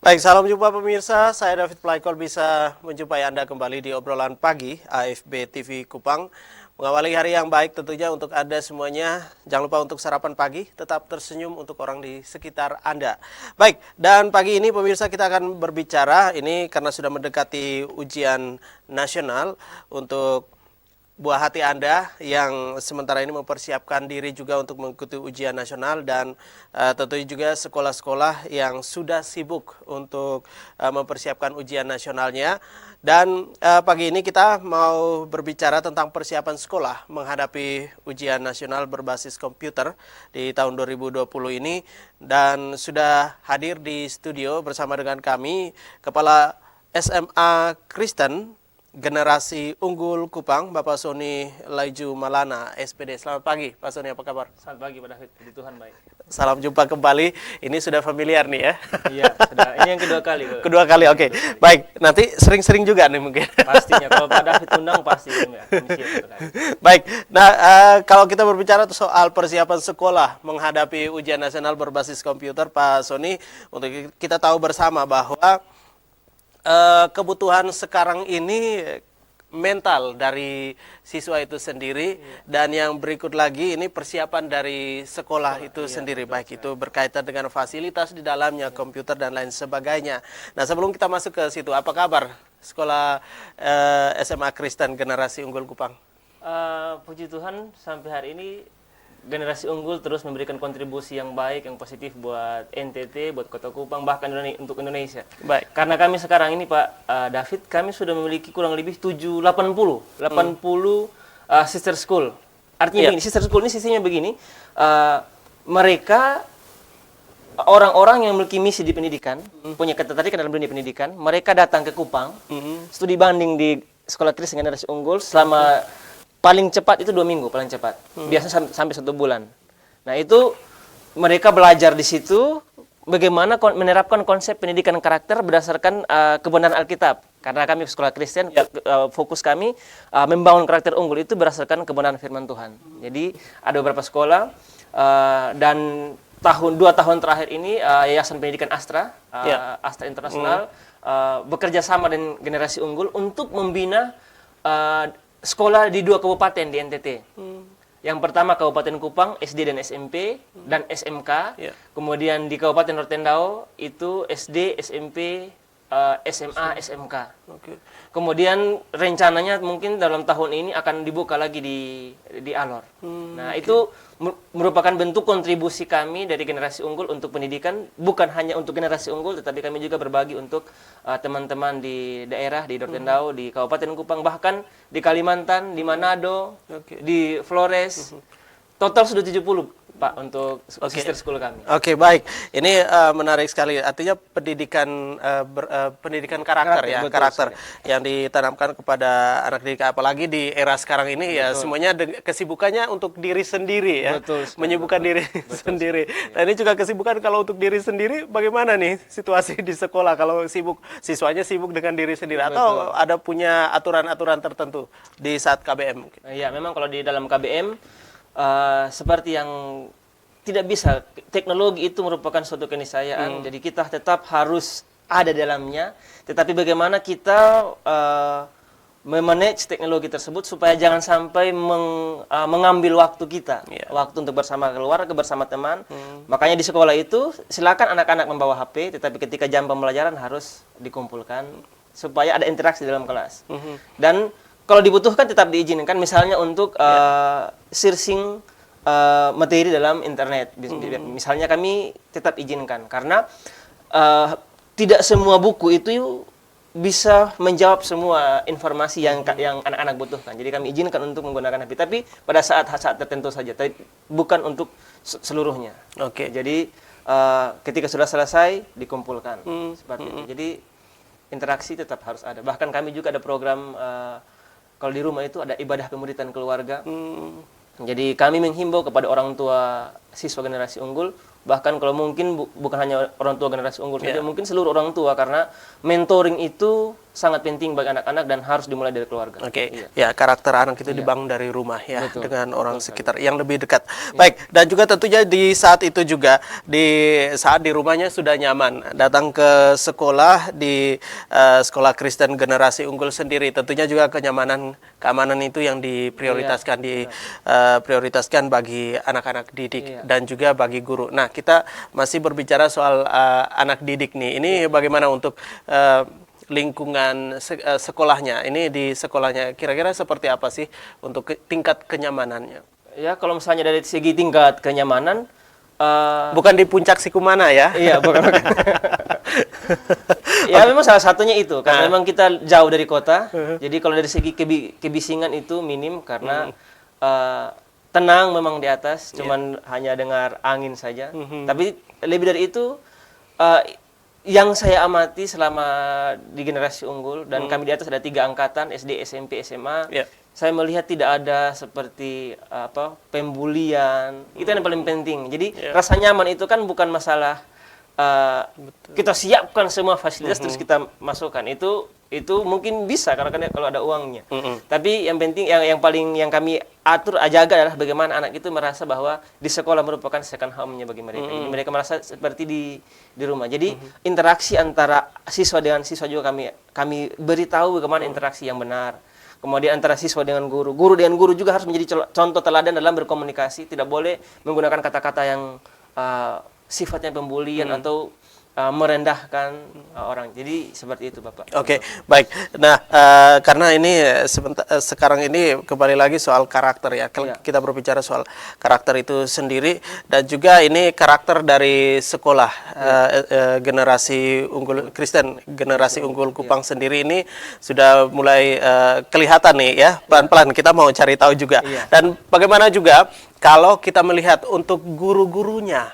Baik, salam jumpa pemirsa. Saya David Plaikol bisa menjumpai Anda kembali di obrolan pagi AFB TV Kupang. Mengawali hari yang baik tentunya untuk Anda semuanya. Jangan lupa untuk sarapan pagi, tetap tersenyum untuk orang di sekitar Anda. Baik, dan pagi ini pemirsa kita akan berbicara, ini karena sudah mendekati ujian nasional untuk buah hati Anda yang sementara ini mempersiapkan diri juga untuk mengikuti ujian nasional dan tentunya juga sekolah-sekolah yang sudah sibuk untuk mempersiapkan ujian nasionalnya. Dan pagi ini kita mau berbicara tentang persiapan sekolah menghadapi ujian nasional berbasis komputer di tahun 2020 ini. Dan sudah hadir di studio bersama dengan kami Kepala SMA Kristen Generasi Unggul Kupang, Bapak Sony Laiju Malana, SPD. Selamat pagi, Pak Sony, apa kabar? Selamat pagi, Pak David. Puji Tuhan, baik. Salam jumpa kembali. Ini sudah familiar nih ya? Iya, sudah. Ini yang kedua kali. Kedua kali, oke. Baik, nanti sering-sering juga nih mungkin. Pastinya, kalau Pak David undang pasti. Baik, nah kalau kita berbicara soal persiapan sekolah menghadapi ujian nasional berbasis komputer, Pak Sony, untuk kita tahu bersama bahwa kebutuhan sekarang ini mental dari siswa itu sendiri, dan yang berikut lagi ini persiapan dari sekolah itu sendiri, baik itu berkaitan dengan fasilitas di dalamnya, komputer dan lain sebagainya. Nah, sebelum kita masuk ke situ, apa kabar sekolah SMA Kristen Generasi Unggul Kupang? Puji Tuhan, sampai hari ini Generasi Unggul terus memberikan kontribusi yang baik, yang positif buat NTT, buat Kota Kupang, bahkan untuk Indonesia. Baik. Karena kami sekarang ini, Pak David, kami sudah memiliki kurang lebih 80 sister school. Artinya begini, sister school ini sisinya begini, mereka orang-orang yang memiliki misi di pendidikan, punya ketertarikan dalam dunia pendidikan, mereka datang ke Kupang, studi banding di Sekolah Kristen Generasi Unggul selama paling cepat itu 2 minggu, paling cepat. Biasanya sampai 1 bulan. Nah, itu mereka belajar di situ bagaimana menerapkan konsep pendidikan karakter berdasarkan kebenaran Alkitab. Karena kami sekolah Kristen, fokus kami membangun karakter unggul itu berdasarkan kebenaran firman Tuhan. Jadi ada beberapa sekolah dan 2 tahun terakhir ini Yayasan Pendidikan Astra, Astra Internasional, bekerja sama dengan Generasi Unggul untuk membina sekolah di 2 kabupaten di NTT. Yang pertama Kabupaten Kupang, SD dan SMP, dan SMK. Kemudian di Kabupaten Rotendao itu SD, SMP, SMA, SMK. Kemudian rencananya mungkin dalam tahun ini akan dibuka lagi di Alor. Nah, itu merupakan bentuk kontribusi kami dari Generasi Unggul untuk pendidikan, bukan hanya untuk Generasi Unggul, tetapi kami juga berbagi untuk teman-teman di daerah, di Rotendao, di Kabupaten Kupang, bahkan di Kalimantan, di Manado, di Flores. Total sudah 70, Pak, untuk sister school kami. Oke, baik. Ini menarik sekali. Artinya pendidikan pendidikan karakter ya, betul, karakter yang ditanamkan kepada anak didik, apalagi di era sekarang ini ya, semuanya kesibukannya untuk diri sendiri ya. Menyibukkan diri sendiri. Nah, ini juga kesibukan kalau untuk diri sendiri, bagaimana nih situasi di sekolah kalau siswanya sibuk dengan diri sendiri, atau ada punya aturan-aturan tertentu di saat KBM? Iya, memang kalau di dalam KBM seperti yang tidak bisa, teknologi itu merupakan suatu keniscayaan, jadi kita tetap harus ada dalamnya, tetapi bagaimana kita memanage teknologi tersebut supaya jangan sampai mengambil waktu kita, waktu untuk bersama keluarga, bersama teman. Makanya di sekolah itu silakan anak-anak membawa HP, tetapi ketika jam pembelajaran harus dikumpulkan supaya ada interaksi dalam kelas. Dan kalau dibutuhkan tetap diizinkan, misalnya untuk searching materi dalam internet. Misalnya kami tetap izinkan, karena tidak semua buku itu bisa menjawab semua informasi yang anak-anak butuhkan. Jadi kami izinkan untuk menggunakan HP, tapi pada saat tertentu saja, tapi bukan untuk seluruhnya. Jadi ketika sudah selesai dikumpulkan, seperti itu. Jadi interaksi tetap harus ada. Bahkan kami juga ada program, kalau di rumah itu ada ibadah pemuritan keluarga. Jadi kami menghimbau kepada orang tua siswa Generasi Unggul bahkan kalau mungkin bukan hanya orang tua generasi unggul saja, mungkin seluruh orang tua, karena mentoring itu sangat penting bagi anak-anak dan harus dimulai dari keluarga. Oke, Iya. ya karakter anak itu dibangun dari rumah ya, Betul. dengan orang sekitar yang lebih dekat. Baik, dan juga tentunya di saat itu juga, di saat di rumahnya sudah nyaman, datang ke sekolah di sekolah Kristen generasi unggul sendiri, tentunya juga keamanan itu yang diprioritaskan, prioritaskan bagi anak-anak didik dan juga bagi guru. Nah, kita masih berbicara soal anak didik nih. Ini bagaimana untuk lingkungan sekolahnya, ini di sekolahnya kira-kira seperti apa sih untuk tingkat kenyamanannya? Ya, kalau misalnya dari segi tingkat kenyamanan, Bukan di puncak Sikumana ya? iya, bukan. Ya, memang salah satunya itu, karena memang kita jauh dari kota. Jadi kalau dari segi kebisingan itu minim, karena tenang memang di atas, cuman hanya dengar angin saja. Tapi lebih dari itu, yang saya amati selama di generasi unggul, dan kami di atas ada 3 angkatan, SD, SMP, SMA, saya melihat tidak ada seperti pembulian. Itu yang paling penting. Jadi rasa nyaman itu kan bukan masalah kita siapkan semua fasilitas terus kita masukkan. Itu mungkin bisa karena kan kalau ada uangnya. Tapi yang penting yang kami atur jaga adalah bagaimana anak itu merasa bahwa di sekolah merupakan second home-nya bagi mereka. Jadi mereka merasa seperti di rumah. Jadi interaksi antara siswa dengan siswa juga kami beritahu bagaimana interaksi yang benar. Kemudian antara siswa dengan guru dengan guru juga harus menjadi contoh teladan dalam berkomunikasi. Tidak boleh menggunakan kata-kata yang sifatnya pembulian atau merendahkan orang. Jadi seperti itu, Bapak. Oke, baik. Nah, karena ini sekarang ini kembali lagi soal karakter ya. Kita berbicara soal karakter itu sendiri, dan juga ini karakter dari sekolah generasi unggul Kristen, generasi unggul Kupang sendiri ini sudah mulai kelihatan nih ya. Pelan-pelan kita mau cari tahu juga. Dan bagaimana juga kalau kita melihat untuk guru-gurunya.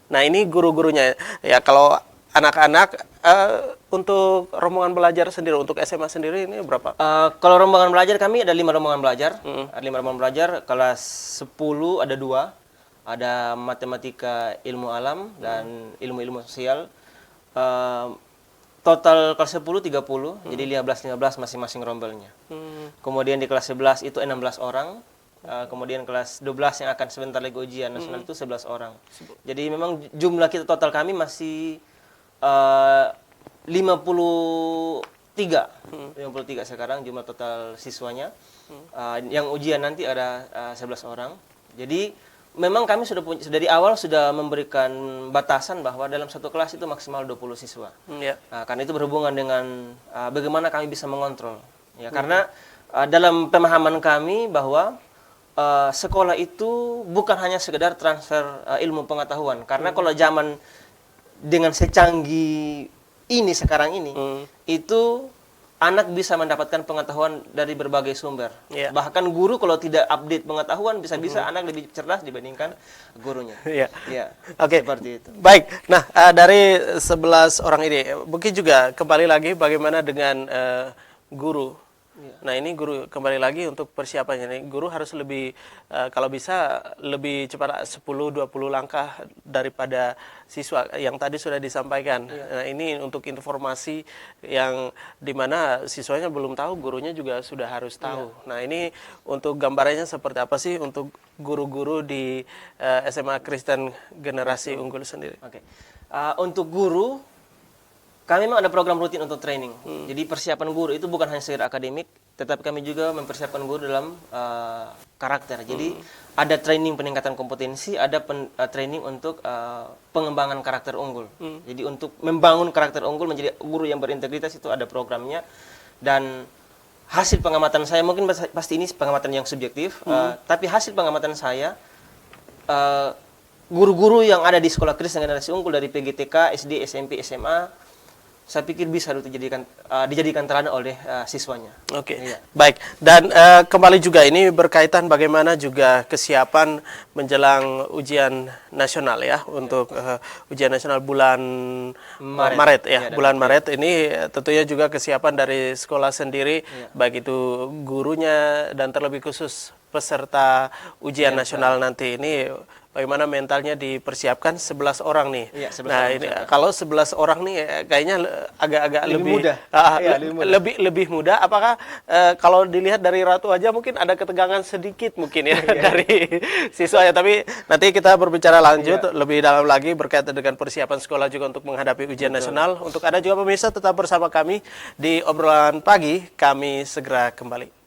Nah, ini guru-gurunya ya, kalau anak-anak untuk rombongan belajar sendiri, untuk SMA sendiri ini berapa? Kalau rombongan belajar kami ada 5 rombongan belajar. Ada 5 rombongan belajar, kelas 10 ada 2. Ada matematika ilmu alam dan ilmu-ilmu sosial. Total kelas 10 30, jadi 15 masing-masing rombelnya. Kemudian di kelas 11 itu 16 orang. Kemudian kelas 12 yang akan sebentar lagi ujian nasional itu 11 orang. Jadi memang jumlah kita total kami masih 53 sekarang jumlah total siswanya. Yang ujian nanti ada 11 orang. Jadi memang kami sudah dari awal sudah memberikan batasan bahwa dalam satu kelas itu maksimal 20 siswa. Karena itu berhubungan dengan bagaimana kami bisa mengontrol. Ya, karena dalam pemahaman kami bahwa sekolah itu bukan hanya sekedar transfer ilmu pengetahuan, karena kalau zaman dengan secanggih ini sekarang ini, itu anak bisa mendapatkan pengetahuan dari berbagai sumber. Bahkan guru kalau tidak update pengetahuan, bisa-bisa anak lebih cerdas dibandingkan gurunya. Oke. Seperti itu. Baik. Nah, dari 11 orang ini, mungkin juga kembali lagi bagaimana dengan guru. Nah, ini guru kembali lagi untuk persiapannya nih. Guru harus lebih kalau bisa lebih cepat 10-20 langkah daripada siswa yang tadi sudah disampaikan. Nah, ini untuk informasi yang dimana siswanya belum tahu, gurunya juga sudah harus tahu. Nah, ini untuk gambarannya seperti apa sih untuk guru-guru di SMA Kristen generasi unggul sendiri? Untuk guru, kami memang ada program rutin untuk training. Jadi persiapan guru itu bukan hanya sekedar akademik, tetapi kami juga mempersiapkan guru dalam karakter. Jadi ada training peningkatan kompetensi, ada training untuk pengembangan karakter unggul. Jadi untuk membangun karakter unggul menjadi guru yang berintegritas itu ada programnya. Dan hasil pengamatan saya, mungkin pasti ini pengamatan yang subjektif, tapi hasil pengamatan saya, guru-guru yang ada di sekolah Kristen generasi unggul dari PGTK, SD, SMP, SMA, saya pikir bisa dijadikan teladan oleh siswanya. Baik. Dan kembali juga ini berkaitan bagaimana juga kesiapan menjelang ujian nasional ya, untuk ujian nasional bulan Maret ya, bulan Maret ini tentunya juga kesiapan dari sekolah sendiri, baik itu gurunya dan terlebih khusus peserta ujian nasional nanti ini. bagaimana mentalnya dipersiapkan 11 orang nih. Iya, 11 nah, orang ini kalau 11 orang nih kayaknya agak-agak Lebih mudah. Iya, lebih mudah. lebih mudah. Apakah kalau dilihat dari Ratu aja mungkin ada ketegangan sedikit mungkin ya dari siswa ya, tapi nanti kita berbicara lanjut lebih dalam lagi berkaitan dengan persiapan sekolah juga untuk menghadapi ujian nasional. Untuk Anda juga pemirsa tetap bersama kami di obrolan pagi, kami segera kembali.